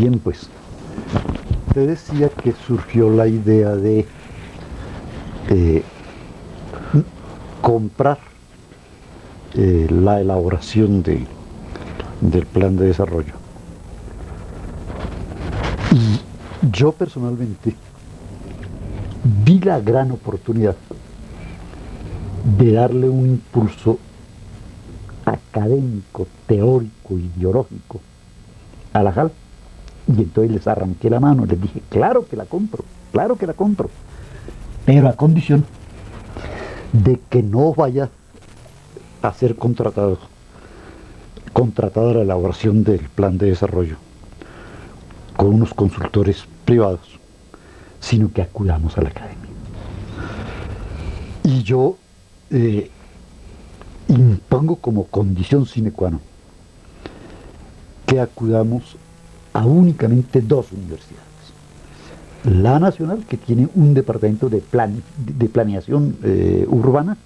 Bien, pues, te decía que surgió la idea de eh, comprar la elaboración del plan de desarrollo. Y yo personalmente vi la gran oportunidad de darle un impulso académico, teórico, ideológico a la JAL. Y entonces les arranqué la mano, les dije, claro que la compro, pero a condición de que no vaya a ser contratada la elaboración del plan de desarrollo con unos consultores privados, sino que acudamos a la academia. Y yo impongo como condición sine qua non que acudamos a únicamente dos universidades. La Nacional, que tiene un departamento de planeación urbana,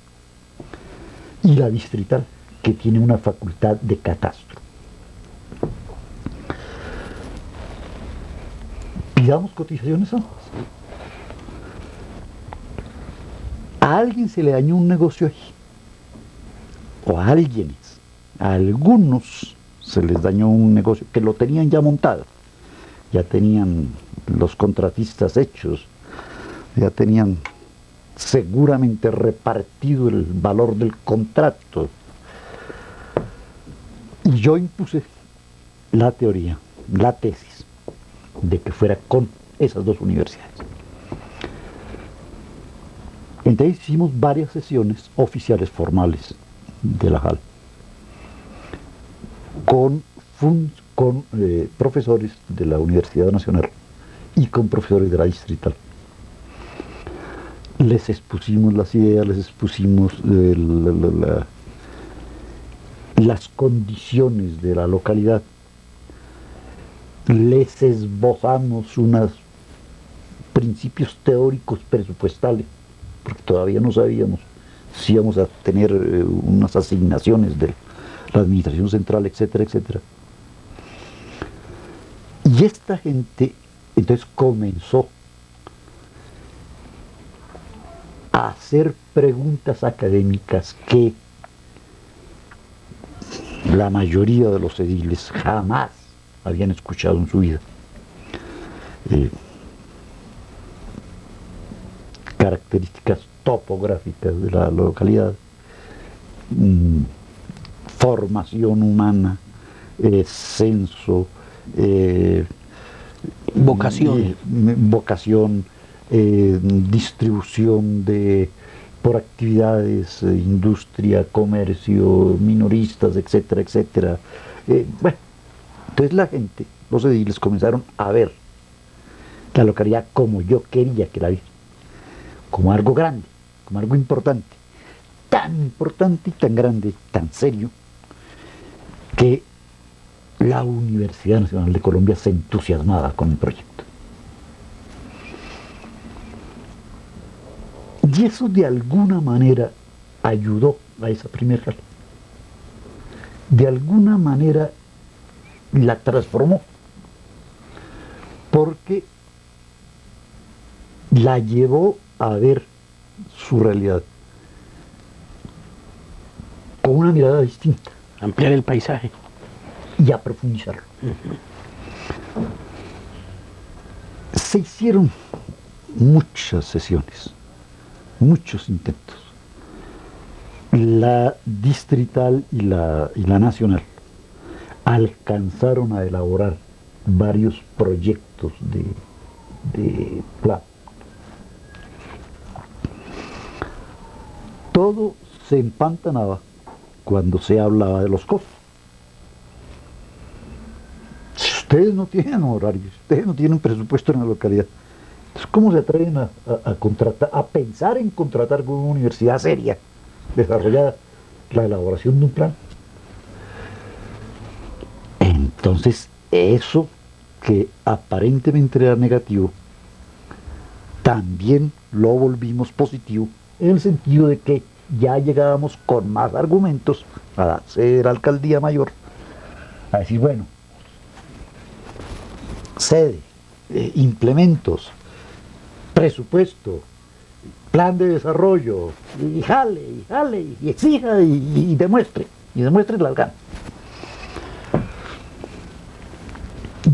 y la Distrital, que tiene una facultad de catastro. Pidamos cotizaciones a ambas. A alguien se le dañó un negocio ahí, o a algunos se les dañó un negocio que lo tenían ya montado, ya tenían los contratistas hechos, ya tenían seguramente repartido el valor del contrato. Y yo impuse la teoría, la tesis, de que fuera con esas dos universidades. Entonces hicimos varias sesiones oficiales formales de la JAL con profesores de la Universidad Nacional y con profesores de la Distrital. Les expusimos las ideas, les expusimos las condiciones de la localidad, les esbozamos unos principios teóricos presupuestales, porque todavía no sabíamos si íbamos a tener unas asignaciones de la administración central, etcétera, etcétera. Y esta gente entonces comenzó a hacer preguntas académicas que la mayoría de los ediles jamás habían escuchado en su vida. Características topográficas de la localidad, formación humana, censo, vocación, distribución por actividades, industria, comercio, minoristas, etcétera, etcétera. Bueno, entonces la gente, los ediles, comenzaron a ver la localidad como yo quería que la viera, como algo grande, como algo importante y tan grande, tan serio, que la Universidad Nacional de Colombia se entusiasmaba con el proyecto. Y eso de alguna manera ayudó a esa primera JAL. De alguna manera la transformó, porque la llevó a ver su realidad con una mirada distinta. Ampliar el paisaje. Y a profundizarlo. Se hicieron muchas sesiones, muchos intentos. La Distrital y la Nacional alcanzaron a elaborar varios proyectos de plan. Todo se empantanaba cuando se hablaba de los costos. Ustedes no tienen horarios, ustedes no tienen presupuesto en la localidad. Entonces, ¿cómo se atreven a pensar en contratar con una universidad seria, desarrollada, la elaboración de un plan? Entonces, eso que aparentemente era negativo, también lo volvimos positivo, en el sentido de que ya llegábamos con más argumentos a ser alcaldía mayor, a decir, bueno, sede, implementos, presupuesto, plan de desarrollo, y jale, y exija, y demuestre las ganas.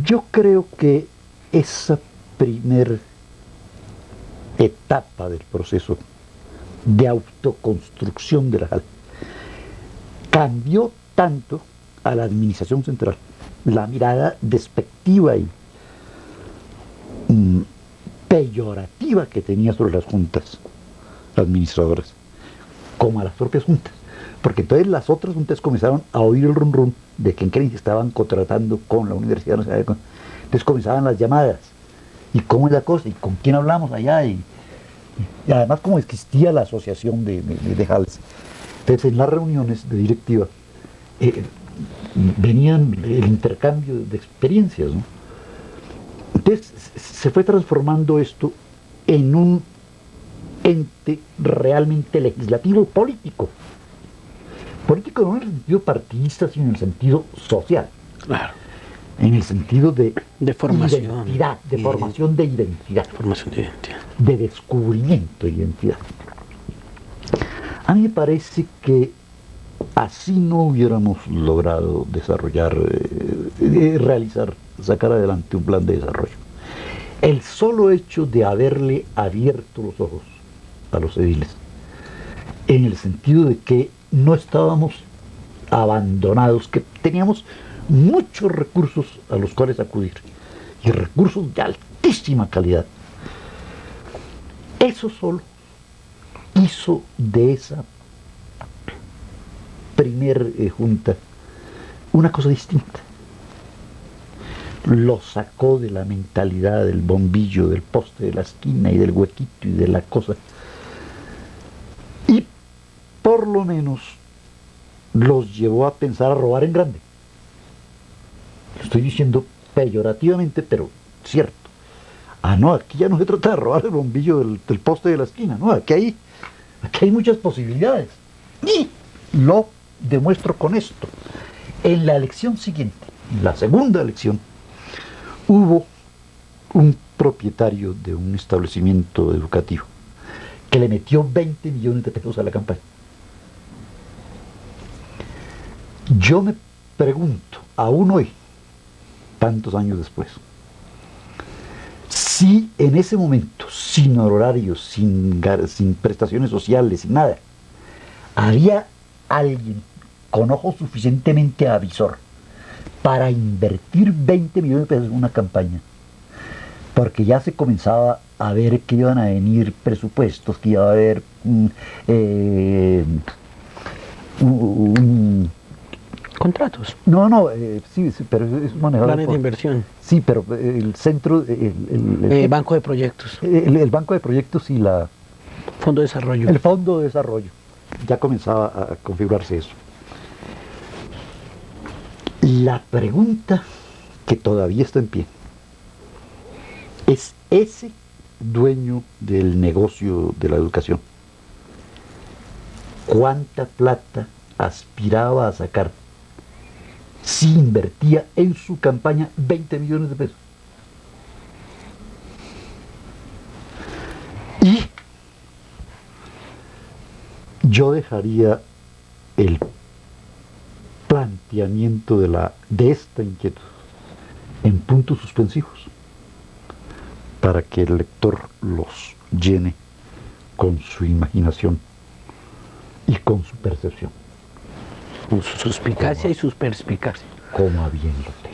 Yo creo que esa primer etapa del proceso de autoconstrucción de la JAL cambió tanto a la administración central, la mirada despectiva y peyorativa que tenía sobre las juntas administradoras, como a las propias juntas, porque entonces las otras juntas comenzaron a oír el rum rum de que en Kennedy estaban contratando con la Universidad Nacional. Entonces comenzaban las llamadas, y cómo es la cosa, y con quién hablamos allá, y además como existía la asociación de JALS. Entonces en las reuniones de directiva venían el intercambio de experiencias, ¿no? Entonces se fue transformando esto en un ente realmente legislativo político. Político no en el sentido partidista, sino en el sentido social. Claro. En el sentido de formación. Identidad, de formación de identidad. Formación de identidad. De descubrimiento de identidad. A mí me parece que así no hubiéramos logrado desarrollar, realizar, sacar adelante un plan de desarrollo. El solo hecho de haberle abierto los ojos a los ediles, en el sentido de que no estábamos abandonados, que teníamos muchos recursos a los cuales acudir, y recursos de altísima calidad. Eso solo hizo de esa primer junta una cosa distinta. Lo sacó de la mentalidad del bombillo, del poste de la esquina y del huequito y de la cosa. Y por lo menos los llevó a pensar a robar en grande. Lo estoy diciendo peyorativamente, pero cierto. Ah, no, aquí ya no se trata de robar el bombillo del poste de la esquina, no, aquí hay muchas posibilidades. Y lo demuestro con esto. En la elección siguiente, la segunda elección, hubo un propietario de un establecimiento educativo que le metió 20 millones de pesos a la campaña. Yo me pregunto, aún hoy, tantos años después, si en ese momento, sin honorarios, sin prestaciones sociales, sin nada, había alguien con ojo suficientemente avisor para invertir 20 millones de pesos en una campaña, porque ya se comenzaba a ver que iban a venir presupuestos, que iba a haber contratos. No, sí, pero es manejado Planes de inversión. Sí, pero el centro, el banco de proyectos. El banco de proyectos y la Fondo de desarrollo. El fondo de desarrollo. Ya comenzaba a configurarse eso. La pregunta que todavía está en pie es: ese dueño del negocio de la educación, ¿cuánta plata aspiraba a sacar si invertía en su campaña 20 millones de pesos? Y yo dejaría el planteamiento de esta inquietud en puntos suspensivos para que el lector los llene con su imaginación y con su percepción. Con su suspicacia y sus perspicacias. Como a bien lo tenga.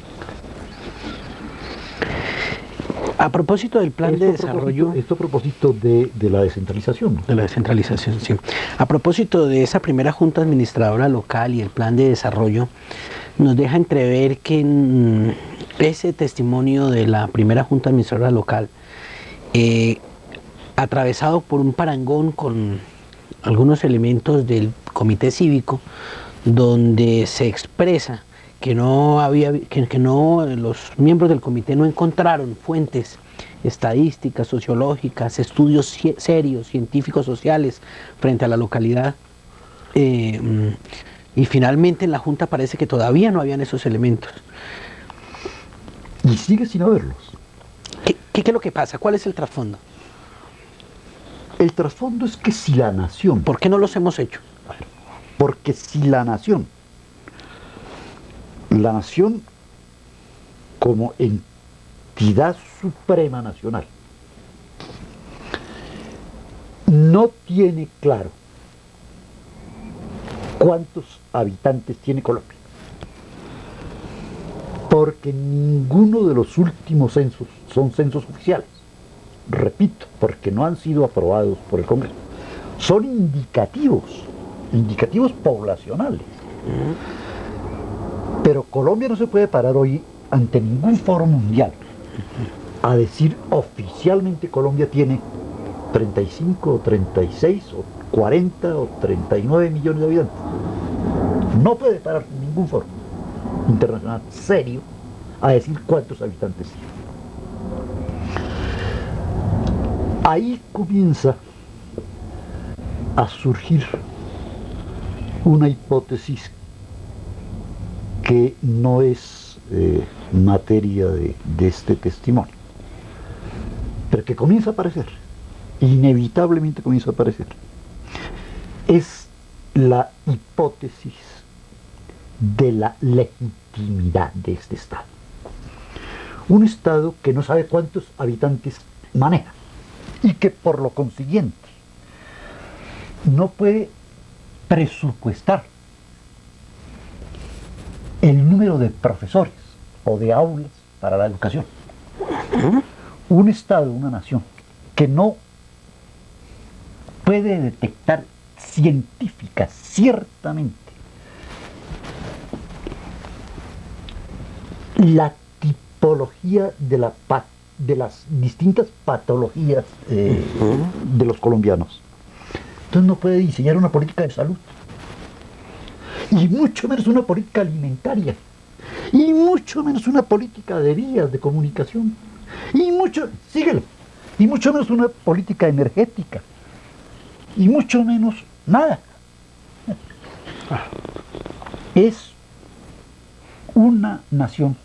A propósito del plan de desarrollo... Esto a propósito de la descentralización, ¿no? De la descentralización, sí. A propósito de esa primera junta administradora local y el plan de desarrollo, nos deja entrever que ese testimonio de la primera junta administradora local, atravesado por un parangón con algunos elementos del comité cívico, donde se expresa que los miembros del comité no encontraron fuentes estadísticas, sociológicas, estudios serios, científicos, sociales frente a la localidad. Y finalmente en la Junta parece que todavía no habían esos elementos. y sigue sin haberlos. ¿Qué es lo que pasa? ¿Cuál es el trasfondo? El trasfondo es que si la nación, ¿Por qué no los hemos hecho? porque si la nación como entidad suprema nacional no tiene claro cuántos habitantes tiene Colombia, porque ninguno de los últimos censos son censos oficiales, repito, porque no han sido aprobados por el Congreso, son indicativos poblacionales. Pero Colombia no se puede parar hoy ante ningún foro mundial a decir oficialmente Colombia tiene 35 o 36 o 40 o 39 millones de habitantes. No puede parar ningún foro internacional serio a decir cuántos habitantes tiene. Ahí comienza a surgir una hipótesis que no es materia de este testimonio, pero que comienza a aparecer, inevitablemente comienza a aparecer. Es la hipótesis de la legitimidad de este Estado. Un Estado que no sabe cuántos habitantes maneja y que por lo consiguiente no puede presupuestar el número de profesores o de aulas para la educación. Un Estado, una nación, que no puede detectar científica, ciertamente, la tipología de las distintas patologías de los colombianos. Entonces no puede diseñar una política de salud, y mucho menos una política alimentaria, y mucho menos una política de vías de comunicación, y mucho menos una política energética, y mucho menos nada. Es una nación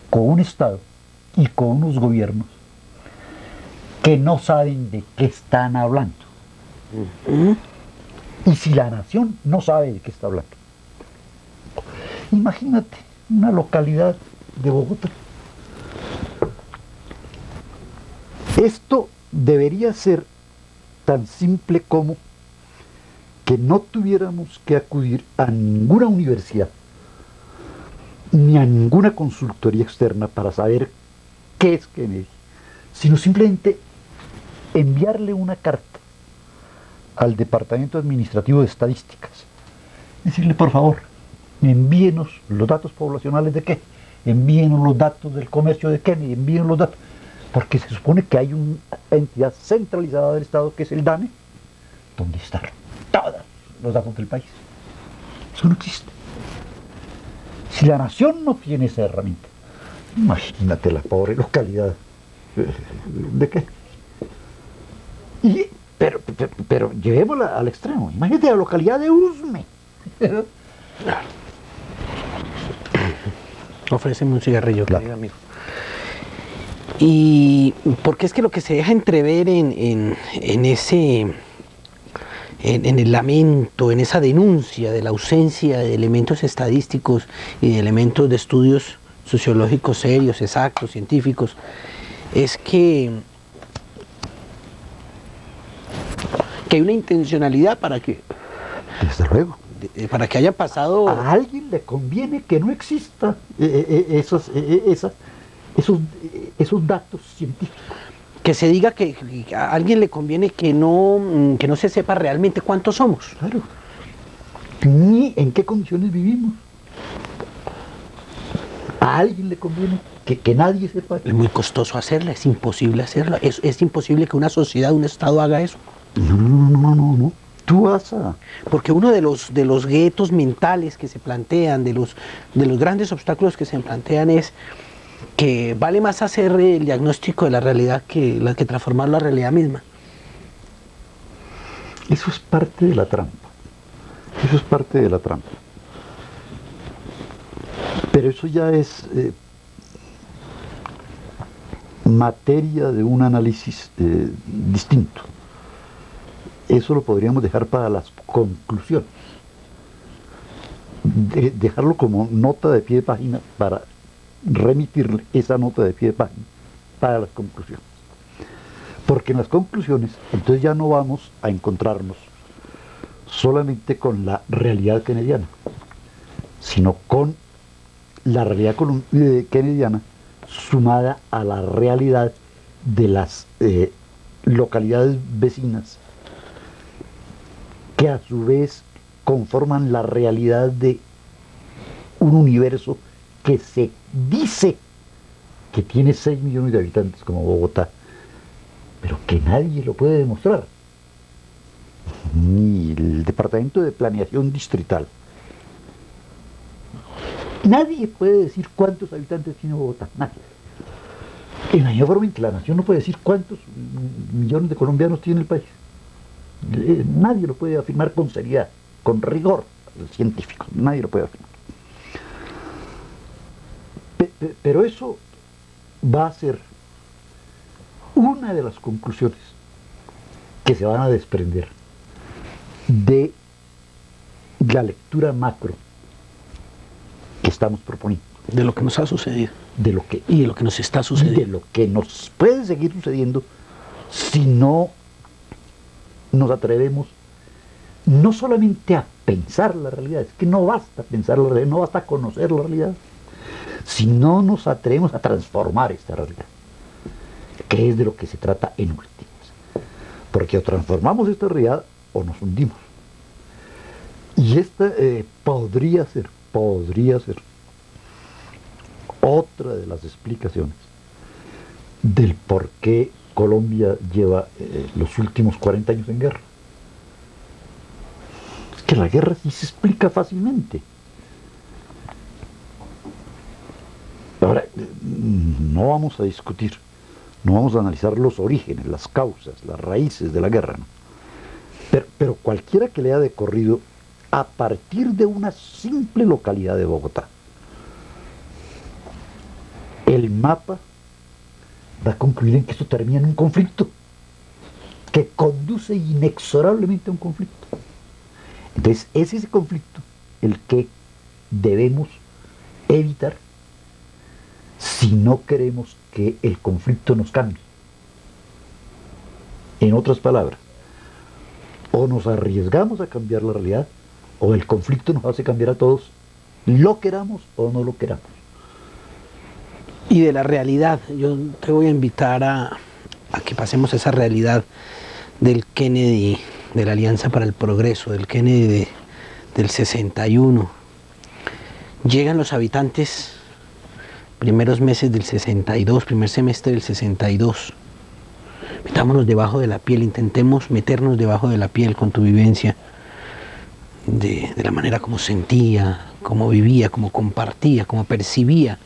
con un Estado y con unos gobiernos que no saben de qué están hablando. Y si la nación no sabe de qué está hablando, imagínate una localidad de Bogotá. Esto debería ser tan simple como que no tuviéramos que acudir a ninguna universidad ni a ninguna consultoría externa para saber qué es Kennedy, sino simplemente enviarle una carta al Departamento Administrativo de Estadísticas, decirle, por favor, envíenos los datos poblacionales de qué, envíenos los datos del comercio de Kennedy, envíenos los datos, porque se supone que hay una entidad centralizada del Estado que es el DANE, donde están todos los datos del país. Eso no existe. Si la nación no tiene esa herramienta, imagínate la pobre localidad. ¿De qué? Pero llevémosla al extremo. Imagínate la localidad de Usme. Ofréceme un cigarrillo, Claro. querido amigo. Y porque es que lo que se deja entrever en el lamento, en esa denuncia de la ausencia de elementos estadísticos y de elementos de estudios sociológicos serios, exactos, científicos, es que hay una intencionalidad para que Desde luego. haya pasado. A alguien le conviene que no exista esos datos científicos. Que se diga que a alguien le conviene que no se sepa realmente cuántos somos. Claro. Ni en qué condiciones vivimos. A alguien le conviene que nadie sepa. Es muy costoso hacerla, es imposible hacerla. Es imposible que una sociedad, un Estado haga eso. No. Tú vas a... Porque uno de los guetos mentales que se plantean, de los grandes obstáculos que se plantean es que vale más hacer el diagnóstico de la realidad que transformar la realidad misma. Eso es parte de la trampa. Eso es parte de la trampa. Pero eso ya es materia de un análisis distinto. Eso lo podríamos dejar para las conclusiones. Dejarlo como nota de pie de página para remitirle esa nota de pie de página para las conclusiones. Porque en las conclusiones, entonces ya no vamos a encontrarnos solamente con la realidad kennediana, sino con la realidad kennediana sumada a la realidad de las localidades vecinas, que a su vez conforman la realidad de un universo que se dice que tiene 6 millones de habitantes como Bogotá, pero que nadie lo puede demostrar. Ni el Departamento de Planeación Distrital. Nadie puede decir cuántos habitantes tiene Bogotá, nadie. En la misma forma en que la nación no puede decir cuántos millones de colombianos tiene el país. Nadie lo puede afirmar con seriedad, con rigor científico, nadie lo puede afirmar. Pero eso va a ser una de las conclusiones que se van a desprender de la lectura macro que estamos proponiendo. De lo que nos ha sucedido. De lo que, y de lo que nos está sucediendo. De lo que nos puede seguir sucediendo si no nos atrevemos no solamente a pensar la realidad, es que no basta pensar la realidad, no basta conocer la realidad, si no nos atrevemos a transformar esta realidad, que es de lo que se trata en últimas. Porque o transformamos esta realidad o nos hundimos. Y esta podría ser otra de las explicaciones del por qué Colombia lleva los últimos 40 años en guerra. Es que la guerra sí se explica fácilmente. Ahora, no vamos a discutir, no vamos a analizar los orígenes, las causas, las raíces de la guerra, ¿no? Pero cualquiera que lea de corrido, a partir de una simple localidad de Bogotá, el mapa va a concluir en que esto termina en un conflicto que conduce inexorablemente a un conflicto. Entonces es ese conflicto el que debemos evitar si no queremos que el conflicto nos cambie. En otras palabras, o nos arriesgamos a cambiar la realidad, o el conflicto nos hace cambiar a todos, lo queramos o no lo queramos. Y de la realidad, yo te voy a invitar a que pasemos a esa realidad del Kennedy, de la Alianza para el Progreso, del Kennedy del 61. Llegan los habitantes, primeros meses del 62, primer semestre del 62. Metámonos debajo de la piel, intentemos meternos debajo de la piel con tu vivencia, de la manera como sentía, como vivía, como compartía, como percibía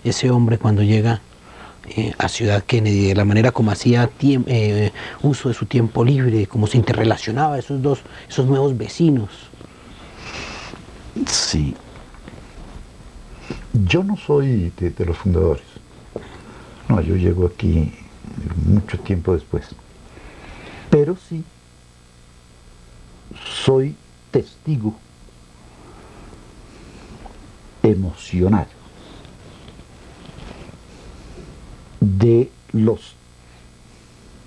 ese hombre cuando llega a Ciudad Kennedy, de la manera como hacía uso de su tiempo libre, cómo se interrelacionaba esos nuevos vecinos. Sí. Yo no soy de los fundadores. No, yo llego aquí mucho tiempo después. Pero sí soy testigo emocional de los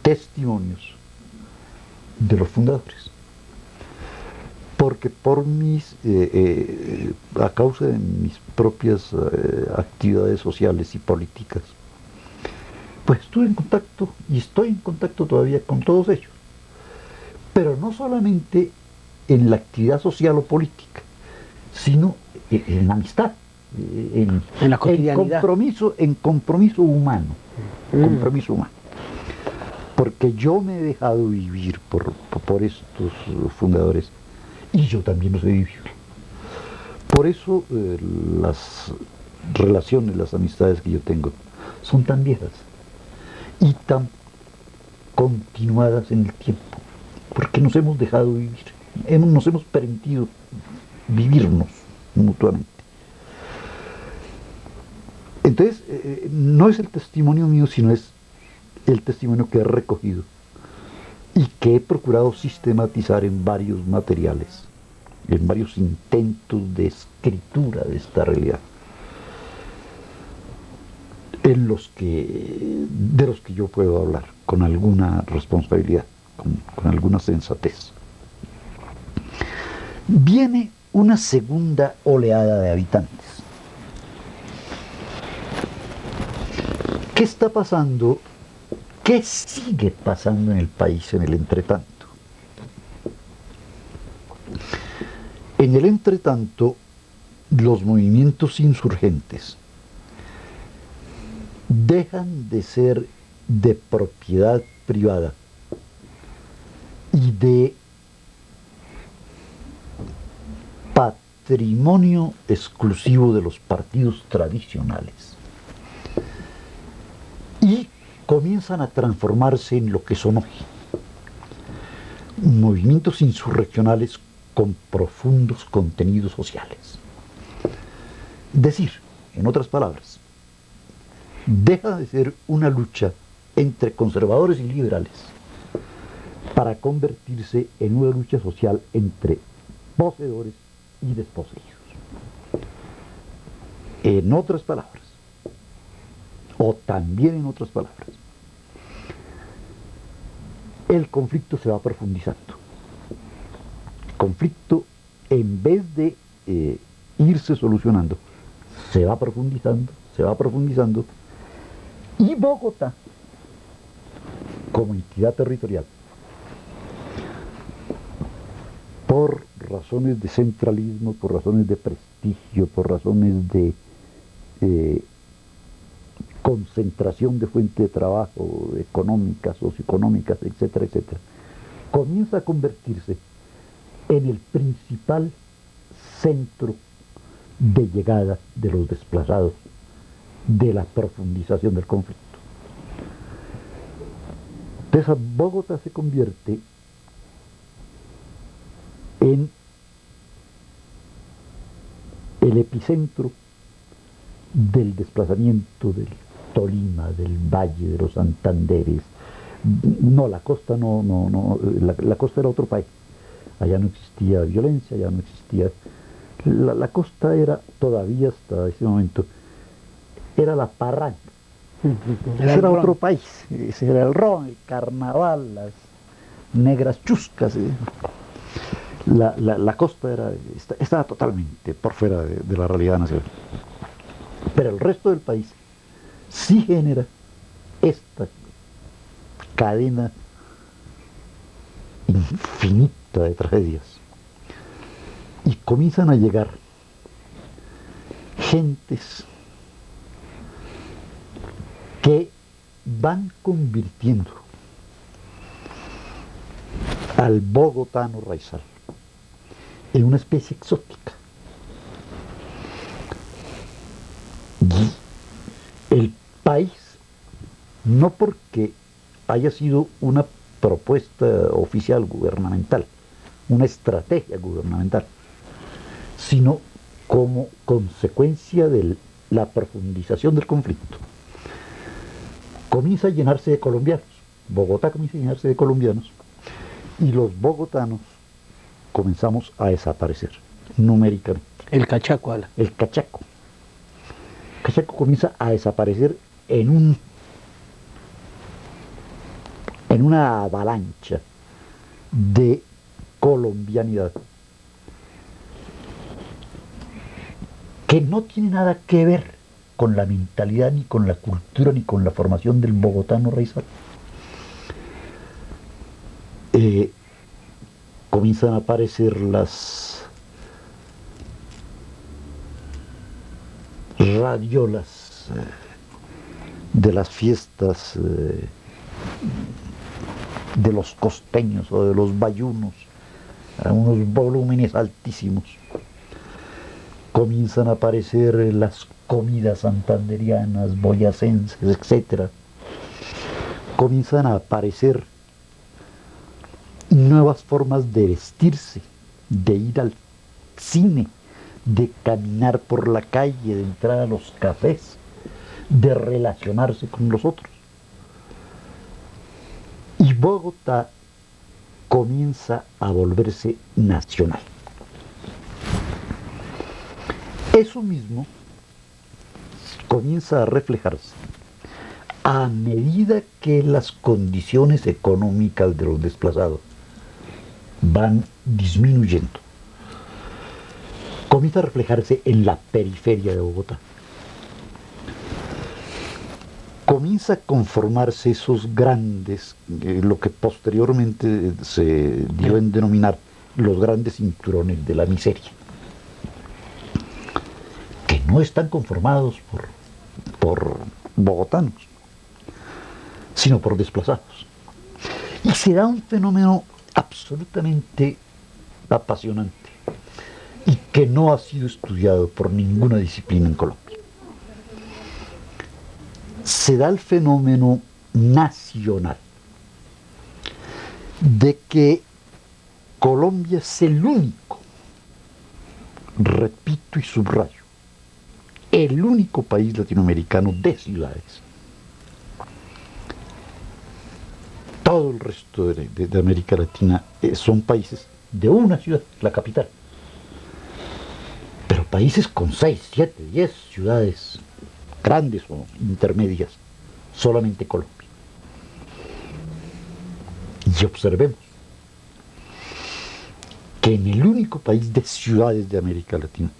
testimonios de los fundadores, porque a causa de mis propias actividades sociales y políticas, pues estuve en contacto y estoy en contacto todavía con todos ellos, pero no solamente en la actividad social o política, sino en amistad, en la cotidianidad, en compromiso humano. Compromiso humano. Porque yo me he dejado vivir por estos fundadores y yo también los he vivido. Por eso las relaciones, las amistades que yo tengo son tan viejas y tan continuadas en el tiempo, porque nos hemos dejado vivir, nos hemos permitido vivirnos mutuamente. Entonces, no es el testimonio mío, sino es el testimonio que he recogido y que he procurado sistematizar en varios materiales, en varios intentos de escritura de esta realidad, de los que yo puedo hablar con alguna responsabilidad, con alguna sensatez. Viene una segunda oleada de habitantes. ¿Qué está pasando? ¿Qué sigue pasando en el país en el entretanto? En el entretanto, los movimientos insurgentes dejan de ser de propiedad privada y de patrimonio exclusivo de los partidos tradicionales y comienzan a transformarse en lo que son hoy movimientos insurreccionales con profundos contenidos sociales. Es decir, en otras palabras, deja de ser una lucha entre conservadores y liberales para convertirse en una lucha social entre poseedores y desposeídos. En otras palabras, o también en otras palabras, el conflicto se va profundizando. El conflicto, en vez de irse solucionando, se va profundizando, y Bogotá, como entidad territorial, por razones de centralismo, por razones de prestigio, por razones de concentración de fuente de trabajo económicas, socioeconómicas, etcétera, etcétera, comienza a convertirse en el principal centro de llegada de los desplazados, de la profundización del conflicto. Entonces Bogotá se convierte en el epicentro del desplazamiento del Tolima, del Valle, de los Santanderes. No, la costa la costa era otro país. Allá no existía violencia, allá no existía. La costa era todavía hasta ese momento, era la parranda. Ese era otro país, ese era el ron, el carnaval, las negras chuscas. La costa estaba totalmente por fuera de la realidad nacional. Pero el resto del país sí genera esta cadena infinita de tragedias. Y comienzan a llegar gentes que van convirtiendo al bogotano raizal en una especie exótica. Y el país, no porque haya sido una propuesta oficial gubernamental, una estrategia gubernamental, sino como consecuencia de la profundización del conflicto, comienza a llenarse de colombianos. Bogotá comienza a llenarse de colombianos y los bogotanos comenzamos a desaparecer numéricamente. El cachaco, Ala. El cachaco. El cachaco comienza a desaparecer en una avalancha de colombianidad que no tiene nada que ver con la mentalidad, ni con la cultura, ni con la formación del bogotano raizal. Comienzan a aparecer las radiolas de las fiestas de los costeños o de los bayunos a unos volúmenes altísimos. Comienzan a aparecer las comidas santanderianas, boyacenses, etc. Comienzan a aparecer nuevas formas de vestirse, de ir al cine, de caminar por la calle, de entrar a los cafés, de relacionarse con los otros. Bogotá comienza a volverse nacional. Eso mismo comienza a reflejarse a medida que las condiciones económicas de los desplazados van disminuyendo. Comienza a reflejarse en la periferia de Bogotá. Comienza a conformarse esos grandes, lo que posteriormente se dio en denominar los grandes cinturones de la miseria, que no están conformados por bogotanos, sino por desplazados. Y se da un fenómeno absolutamente apasionante y que no ha sido estudiado por ninguna disciplina en Colombia. Se da el fenómeno nacional de que Colombia es el único, repito y subrayo, el único país latinoamericano de ciudades. Todo el resto de América Latina son países de una ciudad, la capital. Pero países con 6, 7, 10 ciudades grandes o intermedias, solamente Colombia. Y observemos que en el único país de ciudades de América Latina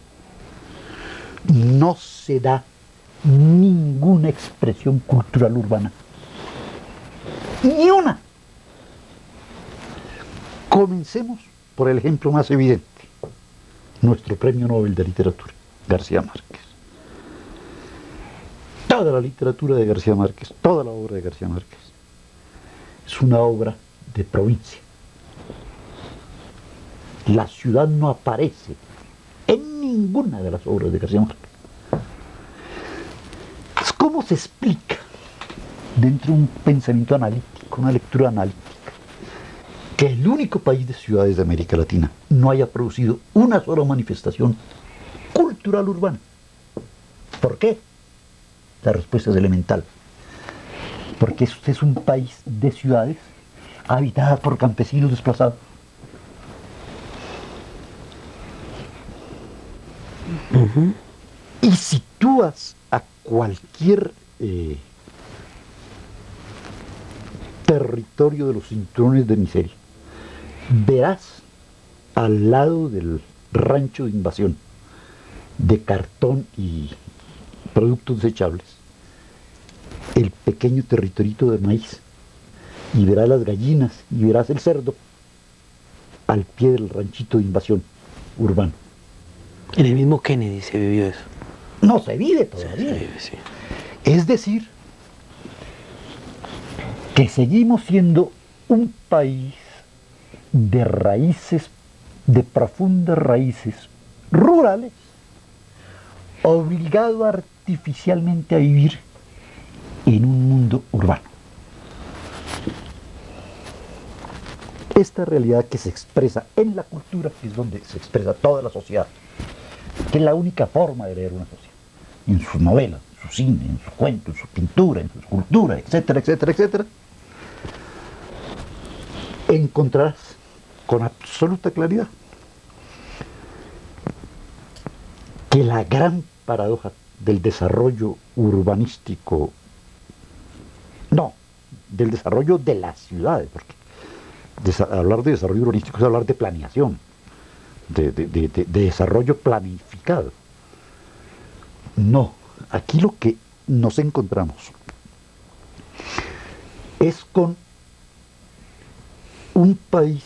no se da ninguna expresión cultural urbana. Ni una. Comencemos por el ejemplo más evidente, nuestro premio Nobel de Literatura, García Márquez. Toda la literatura de García Márquez, toda la obra de García Márquez, es una obra de provincia. La ciudad no aparece en ninguna de las obras de García Márquez. ¿Cómo se explica, dentro de un pensamiento analítico, una lectura analítica, que el único país de ciudades de América Latina no haya producido una sola manifestación cultural urbana? ¿Por qué? La respuesta es elemental. Porque este es un país de ciudades habitada por campesinos desplazados. Y si tú vas a cualquier territorio de los cinturones de miseria, verás al lado del rancho de invasión de cartón y productos desechables el pequeño territorito de maíz, y verás las gallinas y verás el cerdo al pie del ranchito de invasión urbano. En el mismo Kennedy se vivió eso. No se vive todavía. Se vive, sí. Es decir, que seguimos siendo un país de raíces, de profundas raíces rurales, obligado artificialmente a vivir en un mundo urbano. Esta realidad que se expresa en la cultura, que es donde se expresa toda la sociedad, que es la única forma de leer una sociedad, en sus novelas, en su cine, en su cuento, en su pintura, en su escultura, etcétera, etcétera, etcétera, encontrarás con absoluta claridad que la gran paradoja del desarrollo urbanístico, no, del desarrollo de las ciudades, porque hablar de desarrollo urbanístico es hablar de planeación, de desarrollo planificado. No, aquí lo que nos encontramos es con un país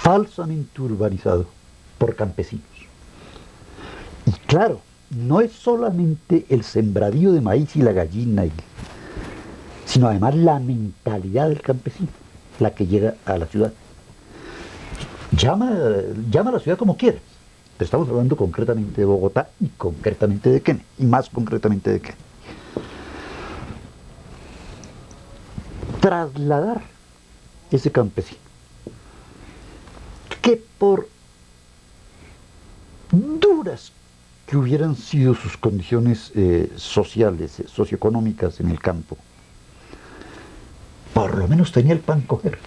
falsamente urbanizado por campesinos. Y claro, no es solamente el sembradío de maíz y la gallina, sino además la mentalidad del campesino, la que llega a la ciudad. Llama a la ciudad como quieras. Te estamos hablando concretamente de Bogotá y concretamente de Kennedy, y más concretamente de Kennedy. Trasladar ese campesino, que por duras que hubieran sido sus condiciones sociales, socioeconómicas en el campo, por lo menos tenía el pan coger.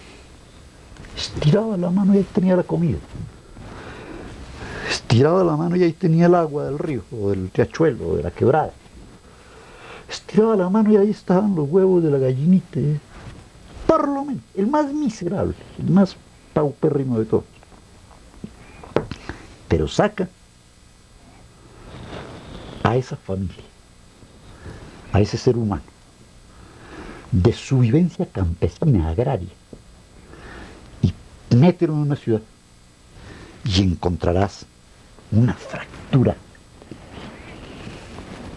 Estiraba la mano y ahí tenía la comida. Estiraba la mano y ahí tenía el agua del río, o del riachuelo, o de la quebrada. Estiraba la mano y ahí estaban los huevos de la gallinita. Por lo menos, el más miserable, el más paupérrimo de todos. Pero saca a esa familia, a ese ser humano, de su vivencia campesina, agraria, y mételo en una ciudad y encontrarás una fractura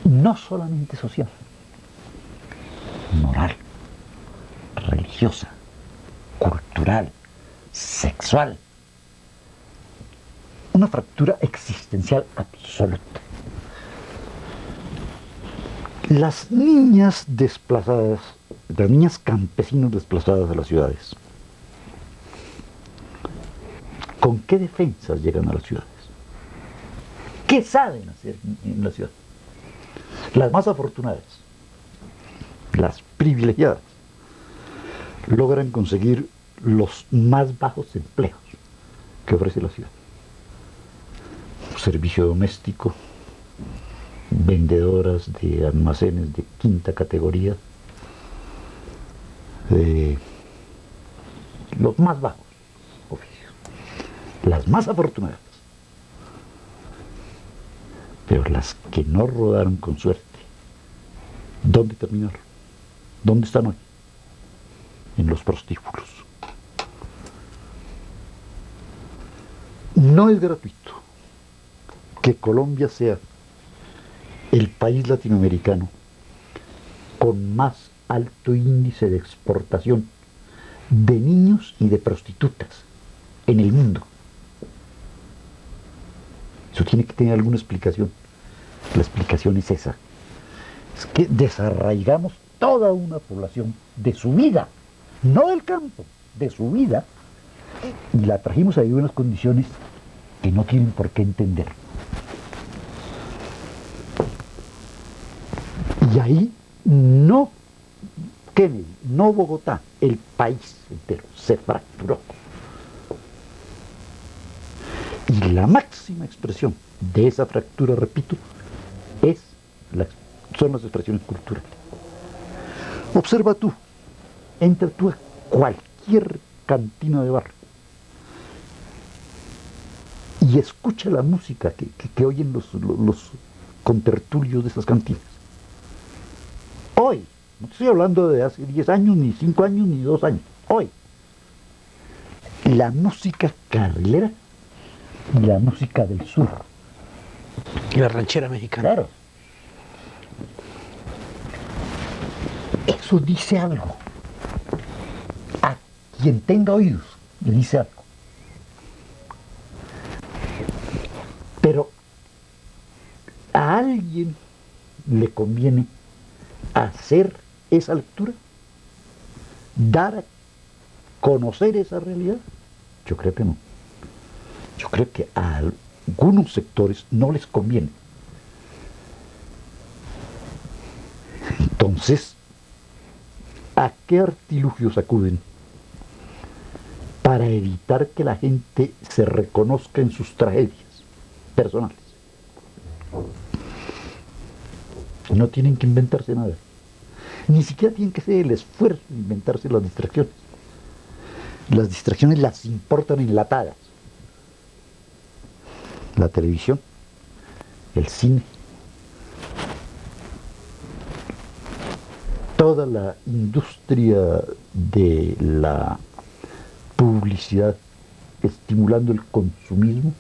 no solamente social, moral, religiosa, cultural, sexual, una fractura existencial absoluta. Las niñas desplazadas, las niñas campesinas desplazadas a las ciudades, ¿con qué defensas llegan a las ciudades? ¿Qué saben hacer en la ciudad? Las más afortunadas, las privilegiadas, logran conseguir los más bajos empleos que ofrece la ciudad. Servicio doméstico, vendedoras de almacenes de quinta categoría, los más bajos oficios, las más afortunadas. Pero las que no rodaron con suerte, ¿dónde terminaron? ¿Dónde están hoy? En los prostíbulos. No es gratuito que Colombia sea el país latinoamericano con más alto índice de exportación de niños y de prostitutas en el mundo. Eso tiene que tener alguna explicación. La explicación es esa. Es que desarraigamos toda una población de su vida, no del campo, de su vida, y la trajimos ahí en unas condiciones que no tienen por qué entender. Y ahí no Kennedy, no Bogotá, el país entero se fracturó. Y la máxima expresión de esa fractura, repito, son las expresiones culturales. Observa tú, entra tú a cualquier cantina de barrio y escucha la música que oyen los contertulios de esas cantinas. Hoy, no estoy hablando de hace 10 años, ni 5 años, ni 2 años, hoy, la música carrilera y la música del sur. Y la ranchera mexicana. Claro. Eso dice algo. A quien tenga oídos, le dice algo. Pero a alguien le conviene hacer esa lectura, dar a conocer esa realidad. Yo creo que no. Yo creo que a algunos sectores no les conviene. Entonces, ¿a qué artilugios acuden para evitar que la gente se reconozca en sus tragedias personales? No tienen que inventarse nada. Ni siquiera tienen que hacer el esfuerzo de inventarse las distracciones. Las distracciones las importan enlatadas. La televisión, el cine, toda la industria de la publicidad estimulando el consumismo,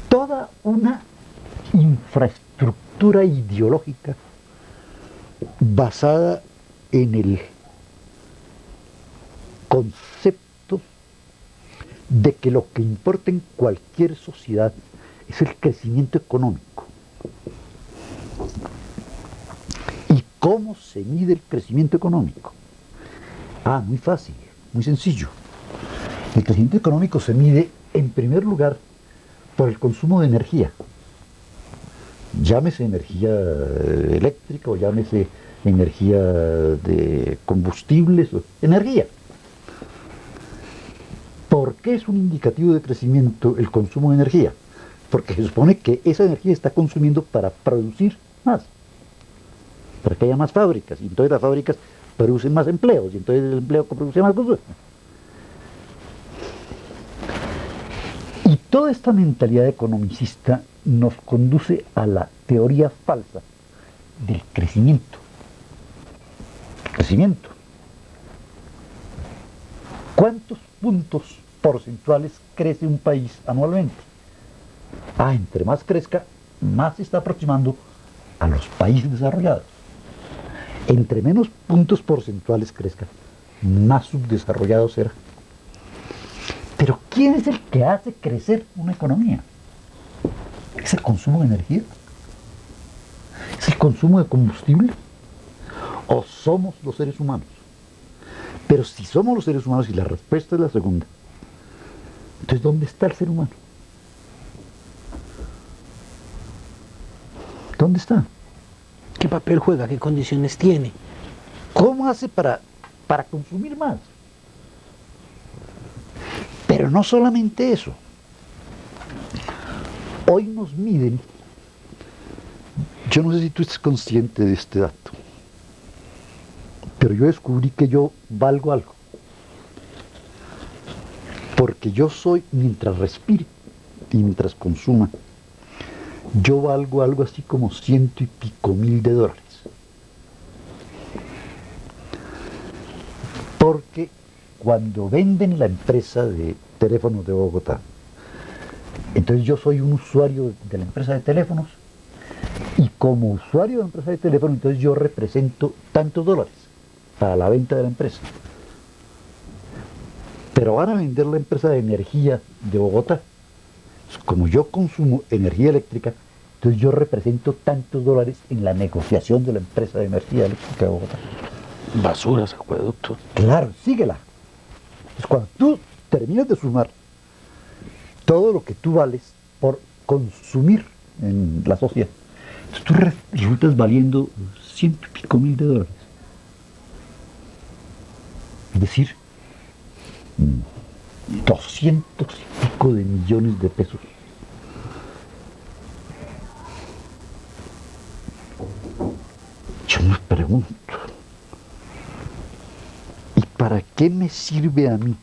toda una infraestructura ideológica basada en el concepto de que lo que importa en cualquier sociedad es el crecimiento económico. ¿Y cómo se mide el crecimiento económico? Muy fácil, muy sencillo. El crecimiento económico se mide, en primer lugar, por el consumo de energía. Llámese energía eléctrica o llámese energía de combustibles, energía. ¿Por qué es un indicativo de crecimiento el consumo de energía? Porque se supone que esa energía está consumiendo para producir más, para que haya más fábricas, y entonces las fábricas producen más empleos, y entonces el empleo produce más cosas. Y toda esta mentalidad economicista nos conduce a la teoría falsa del crecimiento. Crecimiento. ¿Cuántos puntos porcentuales crece un país anualmente? Entre más crezca, más se está aproximando a los países desarrollados. Entre menos puntos porcentuales crezca, más subdesarrollado será. Pero ¿quién es el que hace crecer una economía? ¿Es el consumo de energía? ¿Es el consumo de combustible? ¿O somos los seres humanos? Pero si somos los seres humanos y la respuesta es la segunda, entonces ¿dónde está el ser humano? ¿Dónde está? ¿Qué papel juega? ¿Qué condiciones tiene? ¿Cómo hace para consumir más? Pero no solamente eso. Hoy nos miden, yo no sé si tú estás consciente de este dato, pero yo descubrí que yo valgo algo. Porque yo soy, mientras respire y mientras consuma, yo valgo algo así como $100 y pico mil. Porque cuando venden la empresa de teléfonos de Bogotá, entonces yo soy un usuario de la empresa de teléfonos, y como usuario de la empresa de teléfonos, entonces yo represento tantos dólares para la venta de la empresa. Pero van a vender la empresa de energía de Bogotá. Como yo consumo energía eléctrica, entonces yo represento tantos dólares en la negociación de la empresa de energía eléctrica de Bogotá. Basuras, acueductos. Claro, síguela. Entonces cuando tú terminas de sumar todo lo que tú vales por consumir en la sociedad, entonces tú resultas valiendo $100 y pico mil. Es decir, 200 y pico de millones de pesos. Yo me pregunto, ¿y para qué me sirve a mí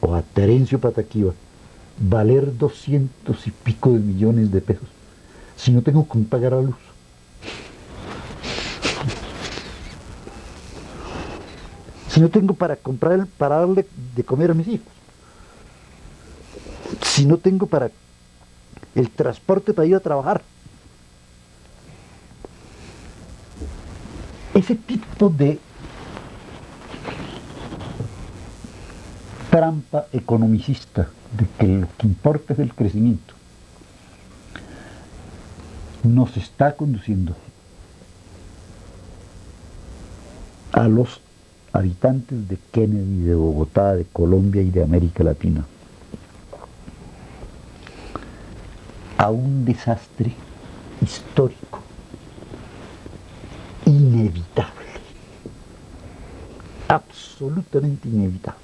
o a Terencio Pataquiva valer 200 y pico de millones de pesos si no tengo con pagar la luz? Si no tengo para comprar, para darle de comer a mis hijos, si no tengo para el transporte para ir a trabajar. Ese tipo de trampa economicista de que lo que importa es el crecimiento nos está conduciendo a los habitantes de Kennedy, de Bogotá, de Colombia y de América Latina a un desastre histórico inevitable, absolutamente inevitable.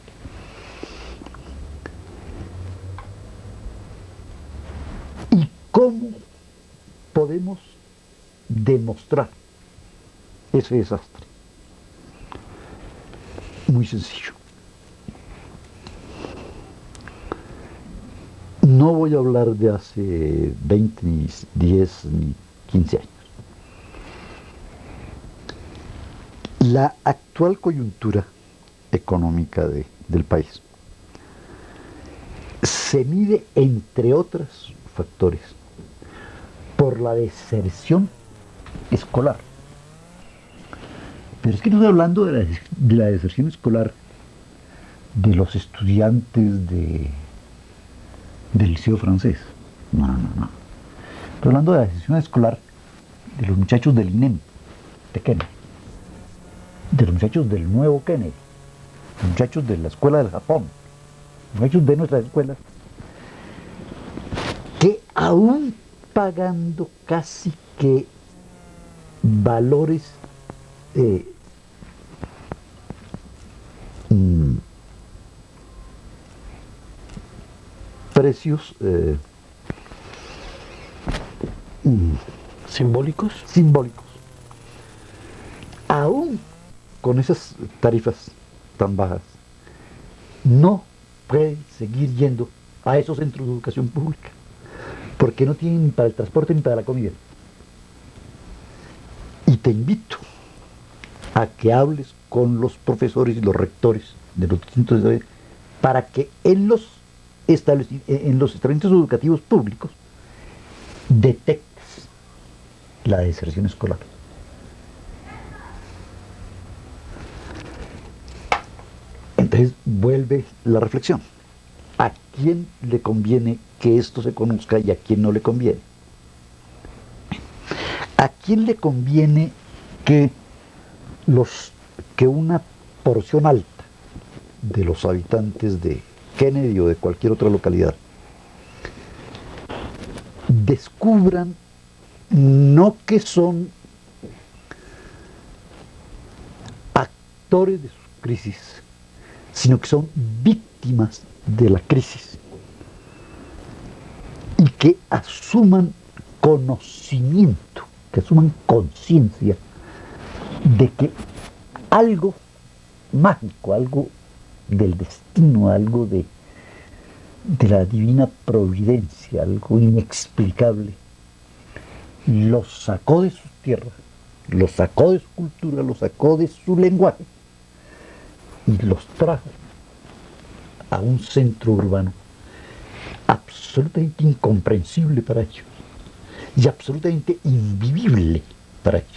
¿Y cómo podemos demostrar ese desastre? Muy sencillo. No voy a hablar de hace 20, ni 10, ni 15 años. La actual coyuntura económica del país se mide, entre otros factores, por la deserción escolar. Pero es que no estoy hablando de la deserción escolar de los estudiantes del liceo francés. No. Estoy hablando de la deserción escolar de los muchachos del INEM, de Kennedy, de los muchachos del nuevo Kennedy, los muchachos de la escuela del Japón, los muchachos de nuestras escuelas, que aún pagando casi que valores mm, precios ¿Simbólicos? simbólicos. Aún con esas tarifas tan bajas, no puede seguir yendo a esos centros de educación pública, porque no tienen ni para el transporte ni para la comida. Y te invito a que hables con los profesores y los rectores de los distintos establecimientos para que en los establecimientos educativos públicos detectes la deserción escolar. Entonces vuelve la reflexión. ¿A quién le conviene que esto se conozca y a quién no le conviene? ¿A quién le conviene que una porción alta de los habitantes de Kennedy o de cualquier otra localidad descubran no que son actores de sus crisis, sino que son víctimas de la crisis y que asuman conocimiento, que asuman conciencia de que algo mágico, algo del destino, algo de la divina providencia, algo inexplicable, los sacó de sus tierras, los sacó de su cultura, los sacó de su lenguaje y los trajo a un centro urbano absolutamente incomprensible para ellos y absolutamente invivible para ellos.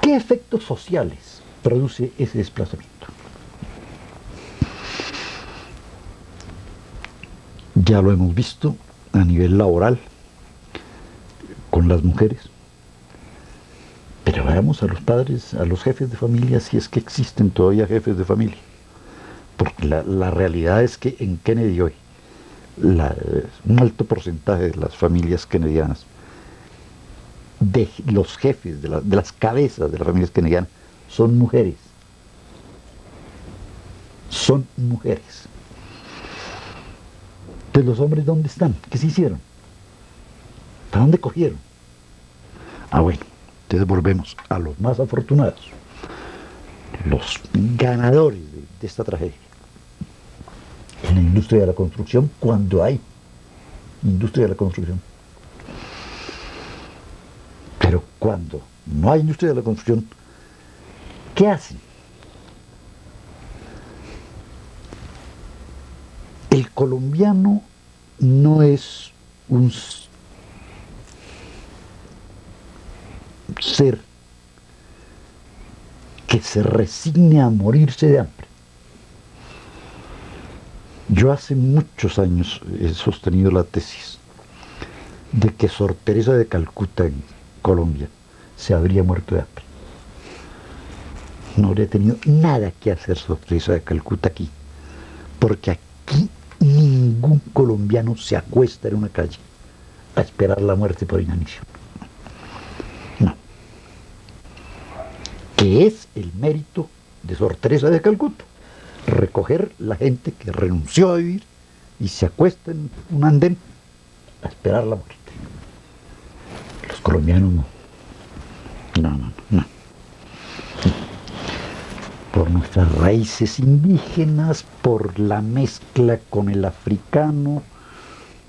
¿Qué efectos sociales produce ese desplazamiento? Ya lo hemos visto a nivel laboral con las mujeres, pero veamos a los padres, a los jefes de familia, si es que existen todavía jefes de familia, porque la realidad es que en Kennedy hoy un alto porcentaje de las familias kennedianas, de los jefes, de las cabezas de las familias kennedianas, son mujeres. Son mujeres. Entonces, ¿los hombres dónde están? ¿Qué se hicieron? ¿Para dónde cogieron? Bueno, entonces volvemos a los más afortunados, los ganadores de esta tragedia. En la industria de la construcción, cuando hay industria de la construcción. Pero cuando no hay industria de la construcción, ¿qué hacen? El colombiano no es un ser que se resigne a morirse de hambre. Yo hace muchos años he sostenido la tesis de que Sor Teresa de Calcuta en Colombia se habría muerto de hambre. No habría tenido nada que hacer Sor Teresa de Calcuta aquí, porque aquí ningún colombiano se acuesta en una calle a esperar la muerte por inanición. No. Que es el mérito de Sor Teresa de Calcuta, recoger la gente que renunció a vivir y se acuesta en un andén a esperar la muerte. Los colombianos no. No. Por nuestras raíces indígenas, por la mezcla con el africano,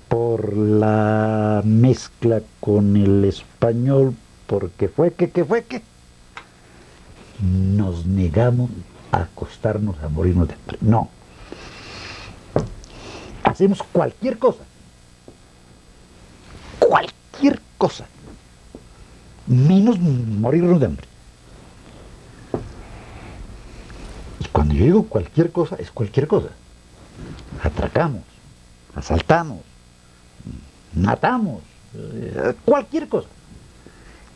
por la mezcla con el español, porque fue que nos negamos a acostarnos a morirnos de hambre. No. Hacemos cualquier cosa, menos morirnos de hambre. Y cuando yo digo cualquier cosa, es cualquier cosa. Atracamos, asaltamos, matamos, cualquier cosa.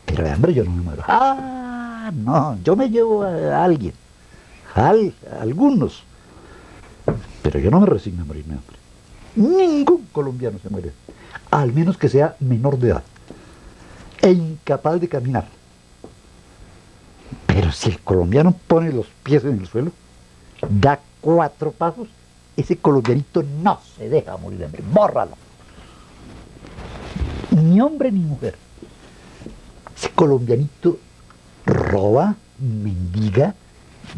Pero de hambre yo no me muero. No, yo me llevo a alguien, a algunos, pero yo no me resigno a morirme de hambre. Ningún colombiano se muere, al menos que sea menor de edad. e incapaz de caminar. Pero si el colombiano pone los pies en el suelo, da 4 pasos, ese colombianito no se deja morir de hambre, bórralo. Ni hombre ni mujer. Ese colombianito roba, mendiga,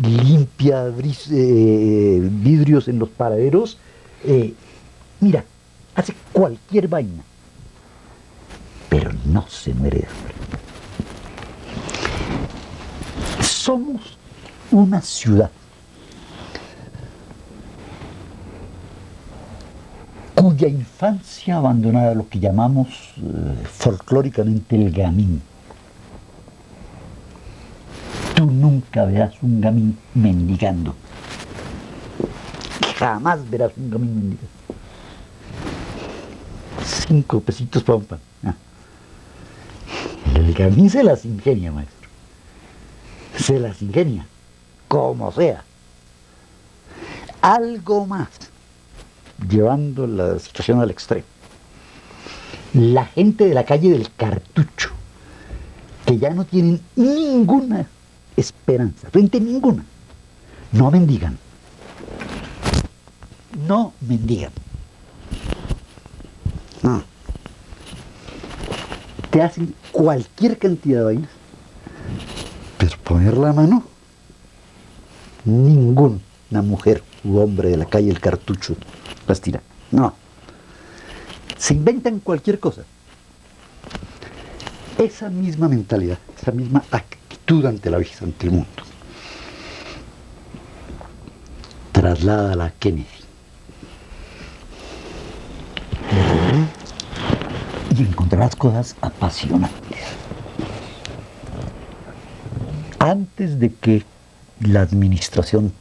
limpia vidrios en los paraderos, mira, hace cualquier vaina, pero no se muere de hambre. Somos una ciudad cuya infancia abandonada, lo que llamamos folclóricamente el gamín. Tú nunca verás un gamín mendigando. Jamás verás un gamín mendigando. 5 pesitos para un pan. Ah. El gamín se las ingenia, maestro. Se las ingenia, como sea. Algo más, llevando la situación al extremo. La gente de la calle del Cartucho, que ya no tienen ninguna esperanza, frente a ninguna, no mendigan. No mendigan. No. Te hacen cualquier cantidad de vainas, pero poner la mano, ninguna mujer u hombre de la calle del Cartucho las tira. No. Se inventan cualquier cosa. Esa misma mentalidad, esa misma actitud ante la vida, ante el mundo, trasládala a Kennedy. Y encontrarás cosas apasionantes. Antes de que la administración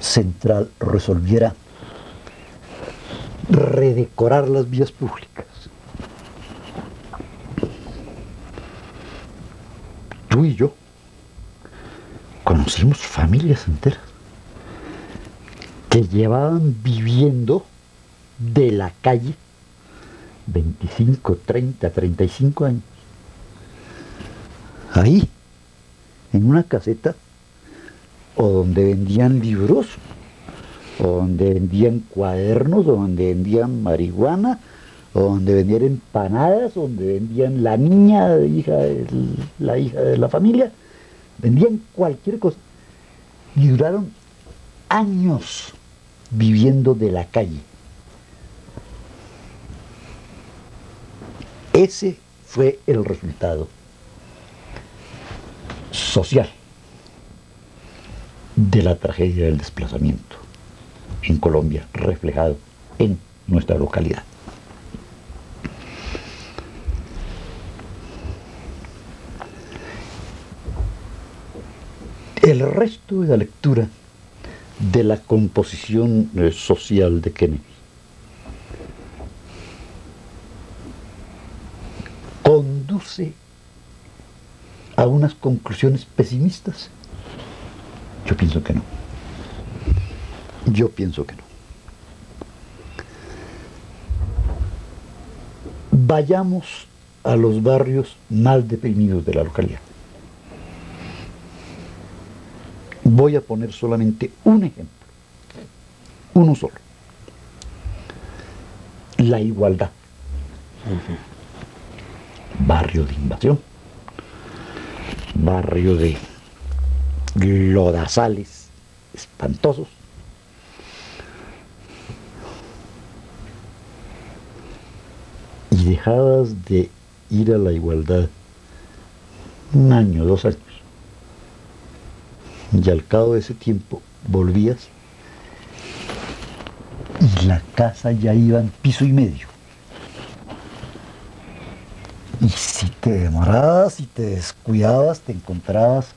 central resolviera redecorar las vías públicas, tú y yo conocimos familias enteras que llevaban viviendo de la calle 25, 30, 35 años. Ahí, en una caseta, o donde vendían libros, o donde vendían cuadernos, o donde vendían marihuana, o donde vendían empanadas, o donde vendían la niña, la hija de la familia, vendían cualquier cosa. Y duraron años viviendo de la calle. Ese fue el resultado social de la tragedia del desplazamiento en Colombia, reflejado en nuestra localidad. El resto de la lectura de la composición social de Kennedy conduce a unas conclusiones pesimistas. Yo pienso que no. Yo pienso que no. Vayamos a los barrios más deprimidos de la localidad. Voy a poner solamente un ejemplo, uno solo. La Igualdad. Barrio de invasión, barrio de lodazales espantosos. Y dejabas de ir a la Igualdad 1 año, 2 años. Y al cabo de ese tiempo volvías y la casa ya iba en piso y medio. Y si te demorabas y te descuidabas, te encontrabas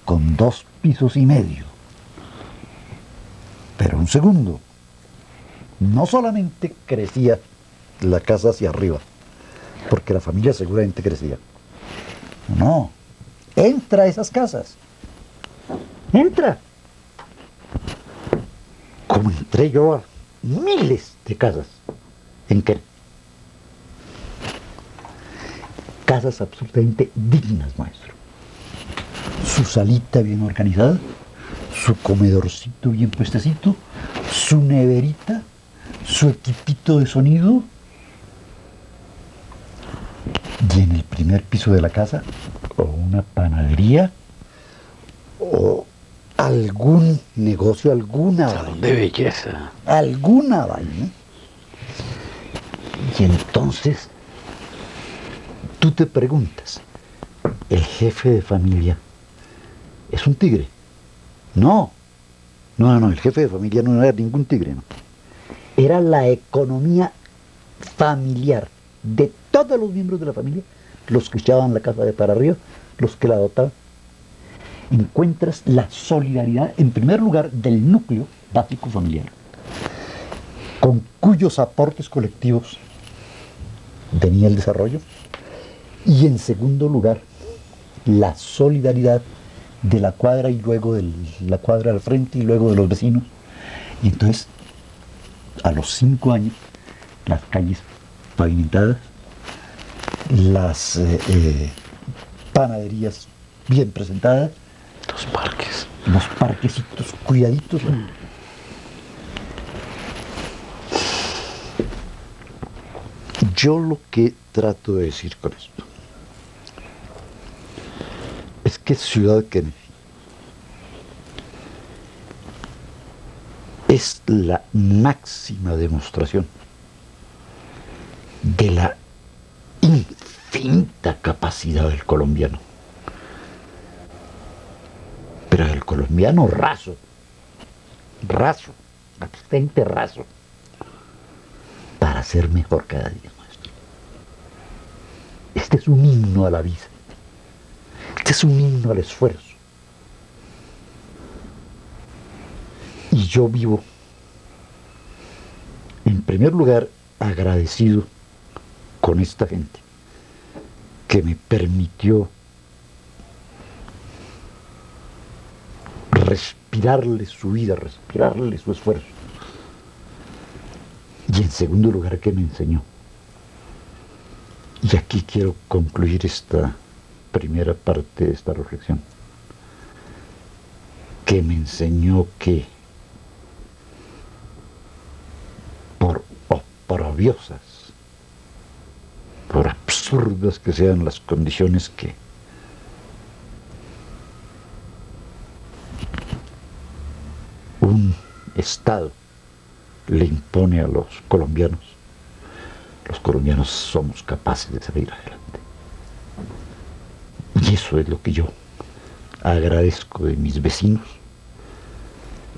con 2 pisos y medio. Pero un segundo, no solamente crecía la casa hacia arriba, porque la familia seguramente crecía. No, entra a esas casas. Entra. Como entré yo a miles de casas en que casas absolutamente dignas, maestro. Su salita bien organizada, su comedorcito bien puestecito, su neverita, su equipito de sonido. Y en el primer piso de la casa, o una panadería, o algún negocio, alguna Salón de belleza. alguna vaina. Y entonces tú te preguntas, ¿el jefe de familia es un tigre? No, no, el jefe de familia no era ningún tigre, no. Era la economía familiar de todos los miembros de la familia, los que echaban la casa de para arriba, los que la dotaban. Encuentras la solidaridad, en primer lugar, del núcleo básico familiar, con cuyos aportes colectivos venía el desarrollo, y en segundo lugar, la solidaridad de la cuadra y luego de la cuadra al frente y luego de los vecinos. Y entonces, a los 5 años, las calles pavimentadas, las panaderías bien presentadas, los parquecitos cuidaditos. Yo lo que trato de decir con esto es que Ciudad Kennedy es la máxima demostración de la infinita capacidad del colombiano, pero del colombiano raso, absolutamente raso, para ser mejor cada día, maestro. Este es un himno a la vida, este es un himno al esfuerzo. Y yo vivo, en primer lugar, agradecido con esta gente que me permitió respirarle su vida, respirarle su esfuerzo. Y en segundo lugar, que me enseñó. Y aquí quiero concluir esta primera parte de esta reflexión. Que me enseñó que por oprobiosas, por absurdas que sean las condiciones que un Estado le impone a los colombianos somos capaces de salir adelante. Y eso es lo que yo agradezco de mis vecinos,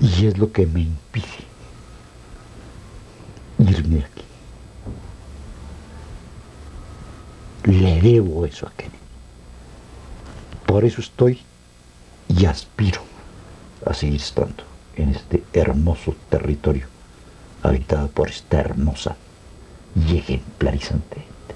y es lo que me impide irme de aquí. Le debo eso a Kennedy. Por eso estoy y aspiro a seguir estando en este hermoso territorio habitado por esta hermosa y ejemplarizante gente.